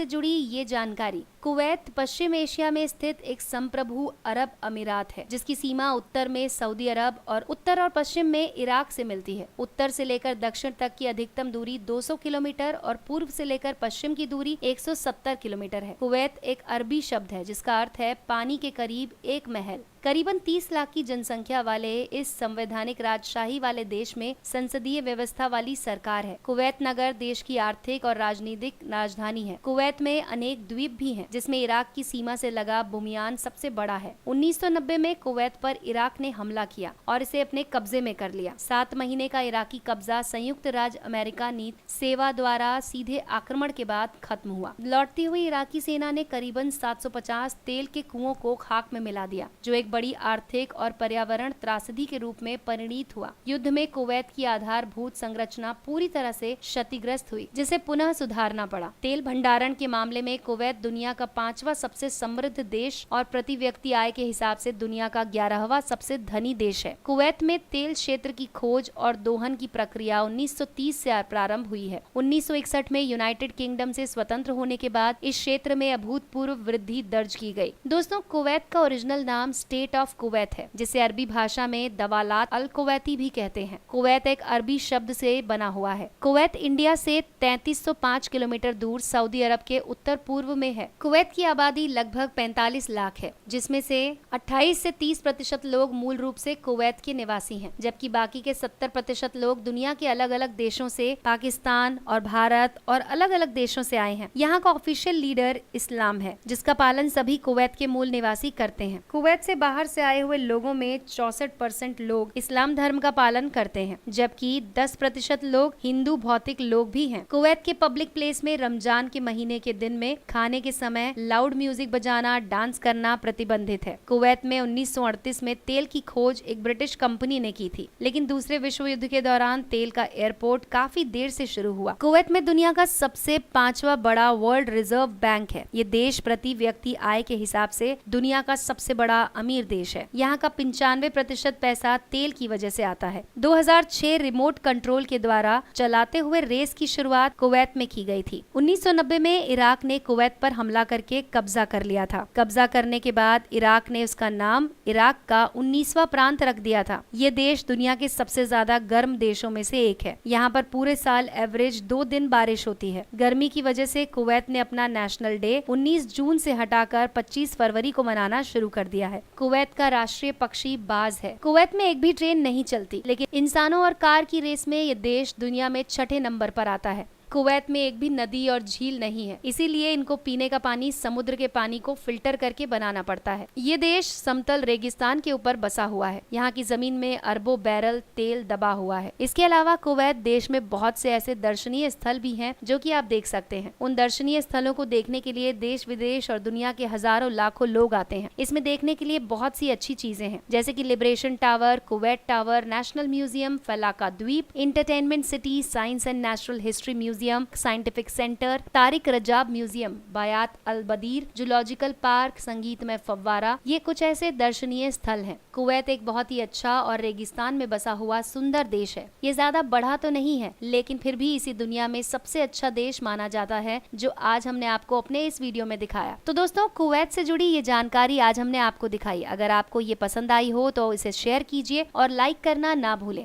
से जुड़ी ये जानकारी। कुवैत पश्चिम एशिया में स्थित एक संप्रभु अरब अमीरात है, जिसकी सीमा उत्तर में सऊदी अरब और उत्तर और पश्चिम में इराक से मिलती है। उत्तर से लेकर दक्षिण तक की अधिकतम दूरी 200 किलोमीटर और पूर्व से लेकर पश्चिम की दूरी 170 किलोमीटर है। कुवैत एक अरबी शब्द है जिसका अर्थ है पानी के करीब एक महल। करीबन 30 लाख की जनसंख्या वाले इस संवैधानिक राजशाही वाले देश में संसदीय व्यवस्था वाली सरकार है। कुवैत नगर देश की आर्थिक और राजनीतिक राजधानी है। कुवैत में अनेक द्वीप भी हैं, जिसमें इराक की सीमा से लगा बुमियान सबसे बड़ा है। 1990 में कुवैत पर इराक ने हमला किया और इसे अपने कब्जे में कर लिया। 7 महीने का इराकी कब्जा संयुक्त राज्य अमेरिका नीति सेवा द्वारा सीधे आक्रमण के बाद खत्म हुआ। लौटती हुई इराकी सेना ने करीबन 750 तेल के कुओं को खाक में मिला दिया, जो एक बड़ी आर्थिक और पर्यावरण त्रासदी के रूप में परिणित हुआ। युद्ध में कुवैत की आधारभूत संरचना पूरी तरह से क्षतिग्रस्त हुई, जिसे पुनः सुधारना पड़ा। तेल भंडारण के मामले में कुवैत दुनिया का 5वां सबसे समृद्ध देश और प्रति व्यक्ति आय के हिसाब से दुनिया का 11वां सबसे धनी देश है। कुवैत में तेल क्षेत्र की खोज और दोहन की प्रक्रिया 1930 से प्रारंभ हुई है। 1961 में यूनाइटेड किंगडम से स्वतंत्र होने के बाद इस क्षेत्र में अभूतपूर्व वृद्धि दर्ज की गई। दोस्तों, कुवैत का ओरिजिनल नाम स्टेट ऑफ कुवैत है, जिसे अरबी भाषा में दवालात अल कुवैती भी कहते हैं। कुवैत एक अरबी शब्द से बना हुआ है। कुवैत इंडिया से 3305 किलोमीटर दूर सऊदी अरब के उत्तर पूर्व में है। कुवैत की आबादी लगभग 45 लाख है, जिसमें से 28 से 30% लोग मूल रूप से कुवैत के निवासी हैं, जबकि बाकी के 70% लोग दुनिया के अलग अलग देशों से, पाकिस्तान और भारत और अलग अलग देशों से आए हैं। यहाँ का ऑफिशियल लीडर इस्लाम है, जिसका पालन सभी कुवैत के मूल निवासी करते हैं। कुवैत से बाहर से आए हुए लोगों में 64% लोग इस्लाम धर्म का पालन करते हैं, जबकि 10% लोग हिंदू भौतिक लोग भी हैं। कुवैत के पब्लिक प्लेस में रमजान के महीने के दिन में खाने के समय लाउड म्यूजिक बजाना, डांस करना प्रतिबंधित है। कुवैत में 1938 में तेल की खोज एक ब्रिटिश कंपनी ने की थी, लेकिन दूसरे विश्व युद्ध के दौरान तेल का एयरपोर्ट काफी देर से शुरू हुआ। कुवैत में दुनिया का सबसे 5वां बड़ा वर्ल्ड रिजर्व बैंक है। ये देश प्रति व्यक्ति आय के हिसाब से दुनिया का सबसे बड़ा अमीर देश है। यहाँ का 95% पैसा तेल की वजह से आता है। 2006 रिमोट कंट्रोल के द्वारा चलाते हुए रेस की शुरुआत कुवैत में की गई थी। 1990 में इराक ने कुवैत पर हमला करके कब्जा कर लिया था। कब्जा करने के बाद इराक ने उसका नाम इराक का 19वां प्रांत रख दिया था। ये देश दुनिया के सबसे ज्यादा गर्म देशों में से एक है। यहाँ पर पूरे साल एवरेज 2 दिन बारिश होती है। गर्मी की वजह से कुवैत ने अपना नेशनल डे 19 जून से हटाकर 25 फरवरी को मनाना शुरू कर दिया है। कुवैत का राष्ट्रीय पक्षी बाज है। कुवैत में एक भी ट्रेन नहीं चलती, लेकिन इंसानों और कार की रेस में ये देश दुनिया में 6ठे नंबर पर आता है। कुवैत में एक भी नदी और झील नहीं है, इसीलिए इनको पीने का पानी समुद्र के पानी को फिल्टर करके बनाना पड़ता है। ये देश समतल रेगिस्तान के ऊपर बसा हुआ है। यहाँ की जमीन में अरबों बैरल तेल दबा हुआ है। इसके अलावा कुवैत देश में बहुत से ऐसे दर्शनीय स्थल भी हैं जो कि आप देख सकते हैं। उन दर्शनीय स्थलों को देखने के लिए देश विदेश और दुनिया के हजारों लाखों लोग आते हैं। इसमें देखने के लिए बहुत सी अच्छी चीजें हैं, जैसे कि liberation tower, Kuwait tower, national museum, Failaka द्वीप, entertainment city, science and natural history museum, scientific centre, Tariq Rajab museum, Bayt Al Badr, zoological park, संगीतमय फव्वारा, ये कुछ ऐसे दर्शनीय स्थल हैं। कुवैत एक बहुत ही अच्छा और रेगिस्तान में बसा हुआ सुंदर देश है। ये ज्यादा बड़ा तो नहीं है, लेकिन फिर भी इसी दुनिया में सबसे अच्छा देश माना जाता है, जो आज हमने आपको अपने इस वीडियो में दिखाया। तो दोस्तों, कुवैत से जुड़ी ये जानकारी आज हमने आपको दिखाई। अगर आपको ये पसंद आई हो तो इसे शेयर कीजिए और लाइक करना ना भूलें।